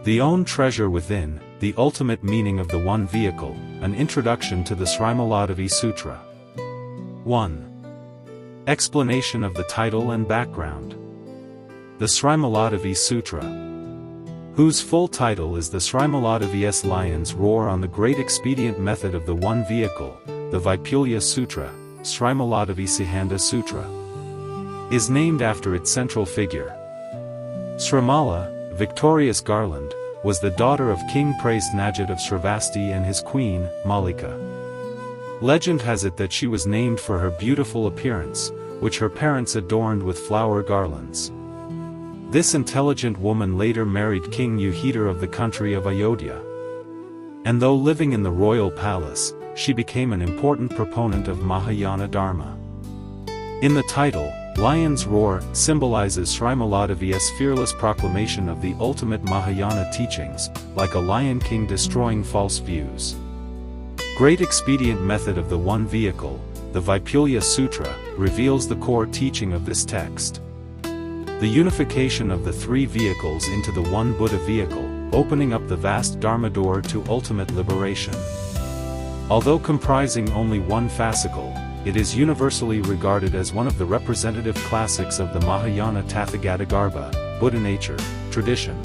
The Own Treasure Within, the Ultimate Meaning of the One Vehicle, an Introduction to the Śrīmālādevī Sūtra. 1. Explanation of the title and background. The Śrīmālādevī Sūtra, whose full title is the Śrīmālādevī Lion's Roar on the Great Expedient Method of the One Vehicle, the Vimalakīrti Sūtra, Śrīmālādevī Sūtra, is named after its central figure. Śrīmālā, victorious garland, was the daughter of King Prasenajit of Śrāvastī and his queen, Mallikā. Legend has it that she was named for her beautiful appearance, which her parents adorned with flower garlands. This intelligent woman later married King Yuhita of the country of Ayodhyā. And though living in the royal palace, she became an important proponent of Mahayana Dharma. In the title, Lion's Roar symbolizes Śrīmālādevī's fearless proclamation of the ultimate Mahayana teachings, like a lion king destroying false views. Great Expedient Method of the One Vehicle, the Vimalakīrti Sūtra, reveals the core teaching of this text. The unification of the three vehicles into the one Buddha vehicle, opening up the vast Dharma door to ultimate liberation. Although comprising only one fascicle, it is universally regarded as one of the representative classics of the Mahayana Tathāgatagarbha, Buddha nature, tradition.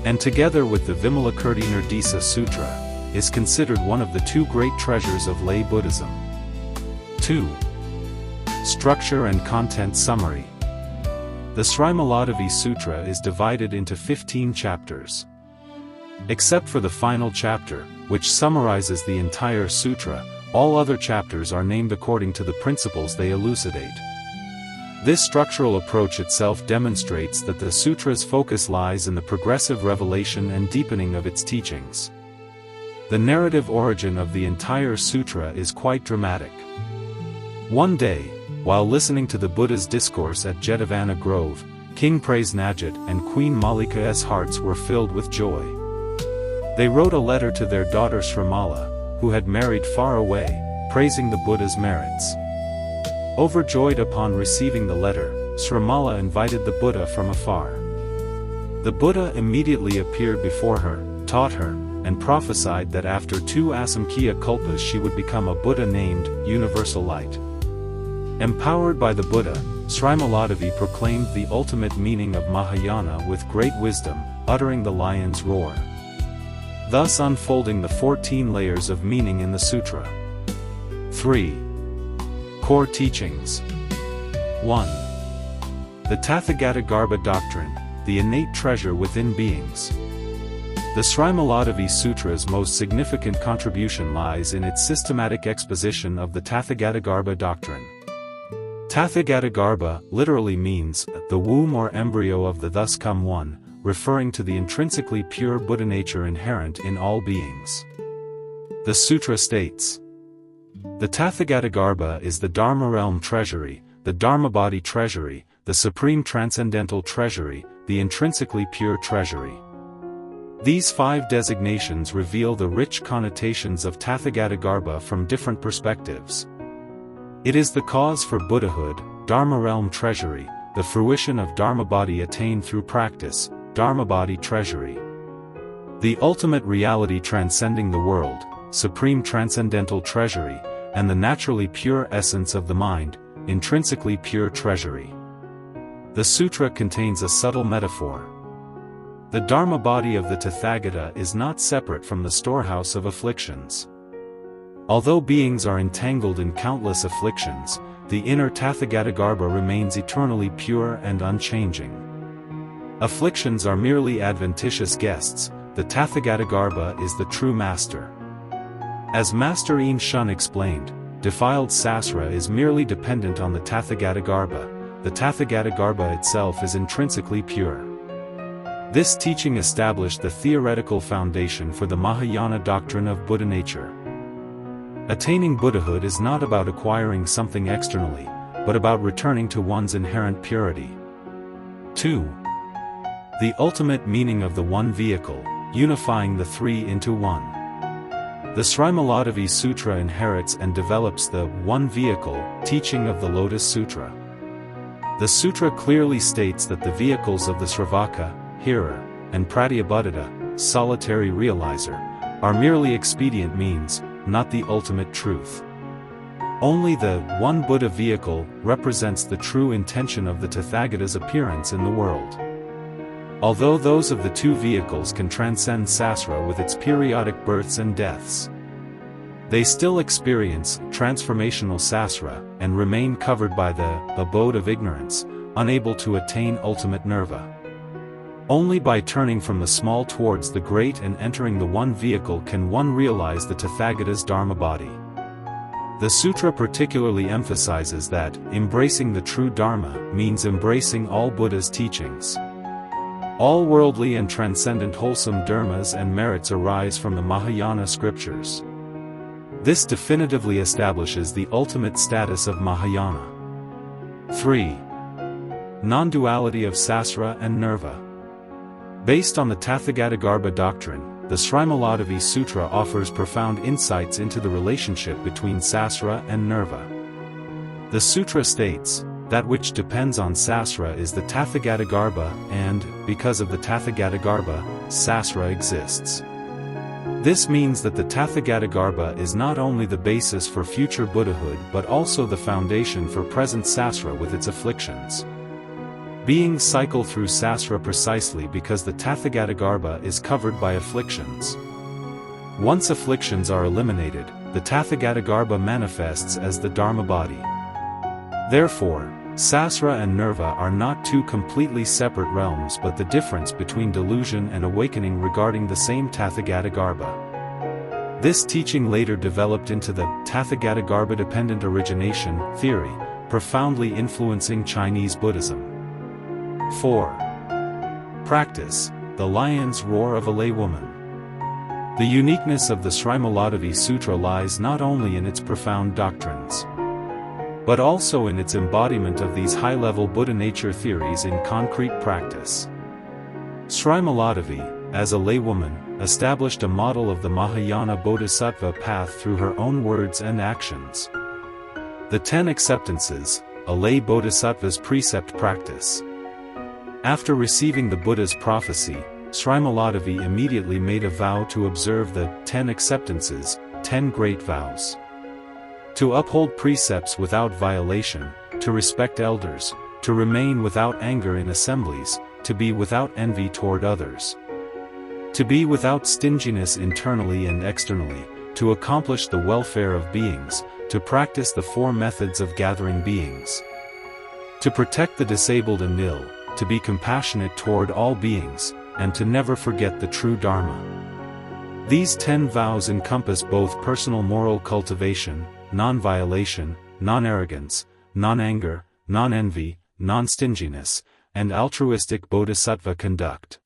And together with the Vimalakīrti Sūtra, is considered one of the two great treasures of lay Buddhism. 2. Structure and content summary. The Śrīmālādevī Sūtra is divided into 15 chapters. Except for the final chapter, which summarizes the entire sutra, all other chapters are named according to the principles they elucidate. This structural approach itself demonstrates that the sutra's focus lies in the progressive revelation and deepening of its teachings. The narrative origin of the entire sutra is quite dramatic. One day, while listening to the Buddha's discourse at Jetavana Grove, King Prasenajit and Queen Mallikā's hearts were filled with joy. They wrote a letter to their daughter Śrīmālā, who had married far away, praising the Buddha's merits. Overjoyed upon receiving the letter, Śrīmālā invited the Buddha from afar. The Buddha immediately appeared before her, taught her, and prophesied that after 2 Asamkhya kalpas she would become a Buddha named Universal Light. Empowered by the Buddha, Śrīmālādevī proclaimed the ultimate meaning of Mahayana with great wisdom, uttering the lion's roar, thus unfolding the 14 layers of meaning in the sutra. 3. Core Teachings. 1. The Tathāgatagarbha Doctrine, the innate treasure within beings. The Śrīmālādevī Sutra's most significant contribution lies in its systematic exposition of the Tathāgatagarbha doctrine. Tathāgatagarbha literally means the womb or embryo of the thus come one, referring to the intrinsically pure Buddha nature inherent in all beings. The sutra states, the Tathāgatagarbha is the Dharma realm treasury, the Dharma body treasury, the supreme transcendental treasury, the intrinsically pure treasury. These 5 designations reveal the rich connotations of Tathāgatagarbha from different perspectives. It is the cause for Buddhahood, Dharma realm treasury, the fruition of Dharma body attained through practice, Dharma body treasury. The ultimate reality transcending the world, supreme transcendental treasury, and the naturally pure essence of the mind, intrinsically pure treasury. The sutra contains a subtle metaphor. The Dharma body of the Tathāgata is not separate from the storehouse of afflictions. Although beings are entangled in countless afflictions, the inner Tathāgatagarbha remains eternally pure and unchanging. Afflictions are merely adventitious guests, the Tathāgatagarbha is the true master. As Master Ain Shun explained, defiled sasra is merely dependent on the Tathāgatagarbha, the Tathāgatagarbha itself is intrinsically pure. This teaching established the theoretical foundation for the Mahayana doctrine of Buddha nature. Attaining Buddhahood is not about acquiring something externally, but about returning to one's inherent purity. 2. The ultimate meaning of the one vehicle, unifying the three into one. The Śrīmālādevī Sūtra inherits and develops the one vehicle teaching of the Lotus Sutra. The sutra clearly states that the vehicles of the Sravaka, hearer, and Pratyabhadita, solitary realizer, are merely expedient means, not the ultimate truth. Only the one Buddha vehicle represents the true intention of the Tathāgata's appearance in the world. Although those of the two vehicles can transcend samsara with its periodic births and deaths, they still experience transformational samsara and remain covered by the abode of ignorance, unable to attain ultimate nirvana. Only by turning from the small towards the great and entering the one vehicle can one realize the Tathāgata's Dharma body. The sutra particularly emphasizes that embracing the true Dharma means embracing all Buddha's teachings. All worldly and transcendent wholesome dharmas and merits arise from the Mahayana scriptures. This definitively establishes the ultimate status of Mahayana. 3. Non-duality of samsara and nirvana. Based on the Tathāgatagarbha doctrine, the Śrīmālādevī Sūtra offers profound insights into the relationship between samsara and nirvana. The sutra states, that which depends on samsara is the Tathāgatagarbha, and, because of the Tathāgatagarbha, samsara exists. This means that the Tathāgatagarbha is not only the basis for future Buddhahood but also the foundation for present samsara with its afflictions. Beings cycle through samsara precisely because the Tathāgatagarbha is covered by afflictions. Once afflictions are eliminated, the Tathāgatagarbha manifests as the Dharma body. Therefore, samsara and nirvana are not two completely separate realms but the difference between delusion and awakening regarding the same Tathāgatagarbha. This teaching later developed into the Tathāgatagarbha-dependent origination theory, profoundly influencing Chinese Buddhism. 4. Practice, the lion's roar of a laywoman. The uniqueness of the Śrīmālādevī Sūtra lies not only in its profound doctrines, but also in its embodiment of these high-level Buddha nature theories in concrete practice. Śrīmālādevī, as a laywoman, established a model of the Mahayana bodhisattva path through her own words and actions. The 10 acceptances, a lay bodhisattva's precept practice. After receiving the Buddha's prophecy, Śrīmālādevī immediately made a vow to observe the 10 acceptances, 10 great vows. To uphold precepts without violation, to respect elders, to remain without anger in assemblies, to be without envy toward others, to be without stinginess internally and externally, to accomplish the welfare of beings, to practice the 4 methods of gathering beings, to protect the disabled and ill, to be compassionate toward all beings, and to never forget the true Dharma. These 10 vows encompass both personal moral cultivation, non-violation, non-arrogance, non-anger, non-envy, non-stinginess, and altruistic bodhisattva conduct.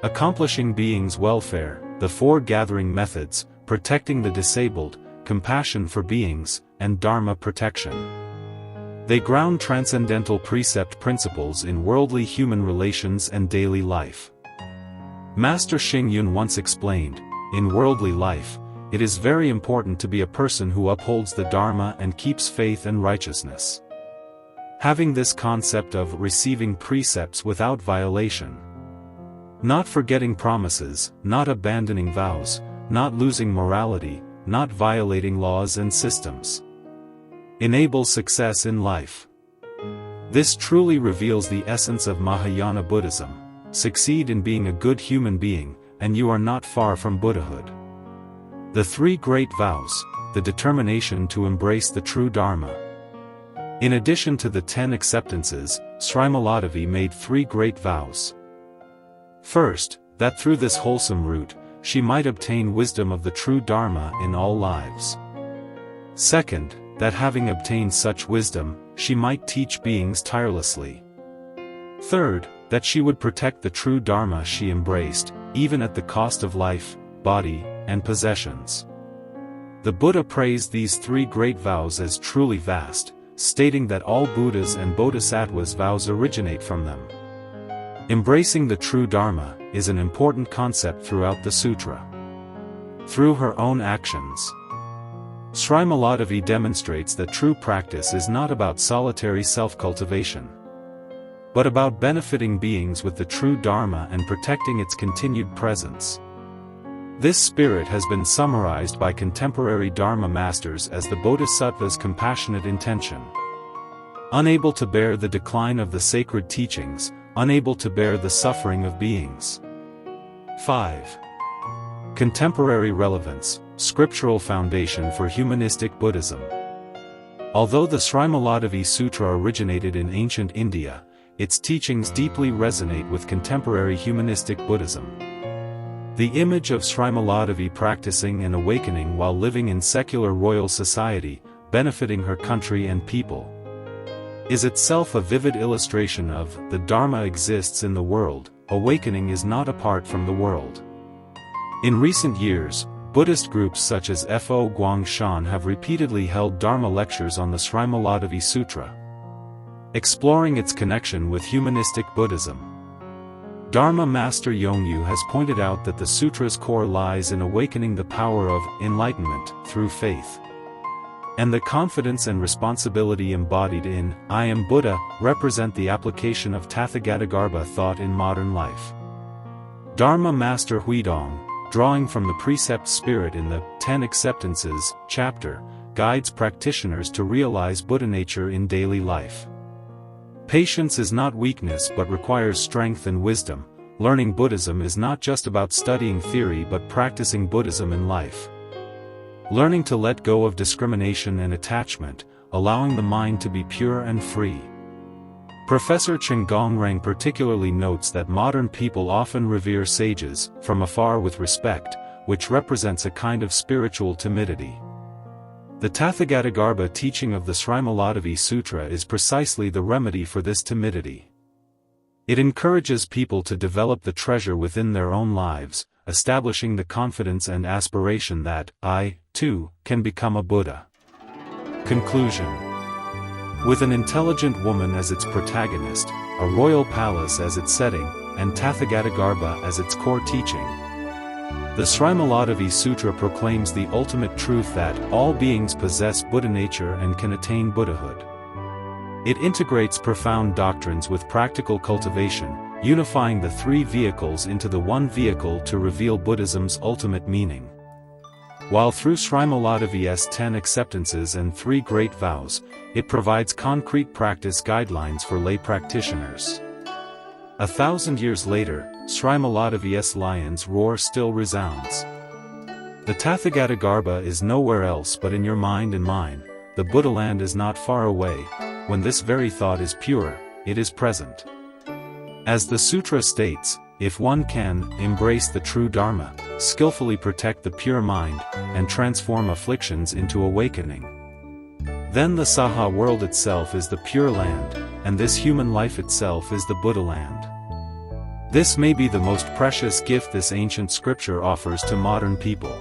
Accomplishing beings' welfare, the 4 gathering methods, protecting the disabled, compassion for beings, and Dharma protection. They ground transcendental precept principles in worldly human relations and daily life. Master Xing Yun once explained, in worldly life, it is very important to be a person who upholds the Dharma and keeps faith and righteousness. Having this concept of receiving precepts without violation, not forgetting promises, not abandoning vows, not losing morality, not violating laws and systems, enables success in life. This truly reveals the essence of Mahayana Buddhism. Succeed in being a good human being, and you are not far from Buddhahood. The 3 great vows, the determination to embrace the true Dharma. In addition to the 10 acceptances, Śrīmālādevī made 3 great vows. First, that through this wholesome route, she might obtain wisdom of the true Dharma in all lives. Second, that having obtained such wisdom, she might teach beings tirelessly. Third, that she would protect the true Dharma she embraced, even at the cost of life, body, and possessions. The Buddha praised these 3 great vows as truly vast, stating that all Buddhas and Bodhisattvas' vows originate from them. Embracing the true Dharma is an important concept throughout the sutra. Through her own actions, Śrīmālādevī demonstrates that true practice is not about solitary self-cultivation, but about benefiting beings with the true Dharma and protecting its continued presence. This spirit has been summarized by contemporary Dharma masters as the Bodhisattva's compassionate intention. Unable to bear the decline of the sacred teachings, unable to bear the suffering of beings. 5. Contemporary relevance, scriptural foundation for humanistic Buddhism. Although the Śrīmālādevī Sūtra originated in ancient India, its teachings deeply resonate with contemporary humanistic Buddhism. The image of Śrīmālādevī practicing and awakening while living in secular royal society, benefiting her country and people, is itself a vivid illustration of the Dharma exists in the world, awakening is not apart from the world. In recent years, Buddhist groups such as Fo Guangshan have repeatedly held Dharma lectures on the Śrīmālādevī Sūtra, exploring its connection with humanistic Buddhism. Dharma Master Yongyu has pointed out that the sutra's core lies in awakening the power of enlightenment through faith, and the confidence and responsibility embodied in I am Buddha represent the application of Tathāgatagarbha thought in modern life. Dharma Master Huidong, drawing from the precept spirit in the 10 Acceptances chapter, guides practitioners to realize Buddha nature in daily life. Patience is not weakness but requires strength and wisdom. Learning Buddhism is not just about studying theory but practicing Buddhism in life. Learning to let go of discrimination and attachment, allowing the mind to be pure and free. Professor Chen Gongrang particularly notes that modern people often revere sages from afar with respect, which represents a kind of spiritual timidity. The Tathāgatagarbha teaching of the Śrīmālādevī Sūtra is precisely the remedy for this timidity. It encourages people to develop the treasure within their own lives, establishing the confidence and aspiration that I, too, can become a Buddha. Conclusion. With an intelligent woman as its protagonist, a royal palace as its setting, and Tathāgatagarbha as its core teaching, the Śrīmālādevī Sūtra proclaims the ultimate truth that all beings possess Buddha nature and can attain Buddhahood. It integrates profound doctrines with practical cultivation, unifying the three vehicles into the one vehicle to reveal Buddhism's ultimate meaning. While through Śrīmālādeví's 10 acceptances and 3 great vows, it provides concrete practice guidelines for lay practitioners. 1,000 years later, Śrīmālādevī's lion's roar still resounds. The Tathāgatagarbha is nowhere else but in your mind and mine. The Buddha land is not far away. When this very thought is pure, it is present. As the sutra states, if one can embrace the true Dharma, skillfully protect the pure mind, and transform afflictions into awakening, then the Saha world itself is the pure land, and this human life itself is the Buddha land. This may be the most precious gift this ancient scripture offers to modern people.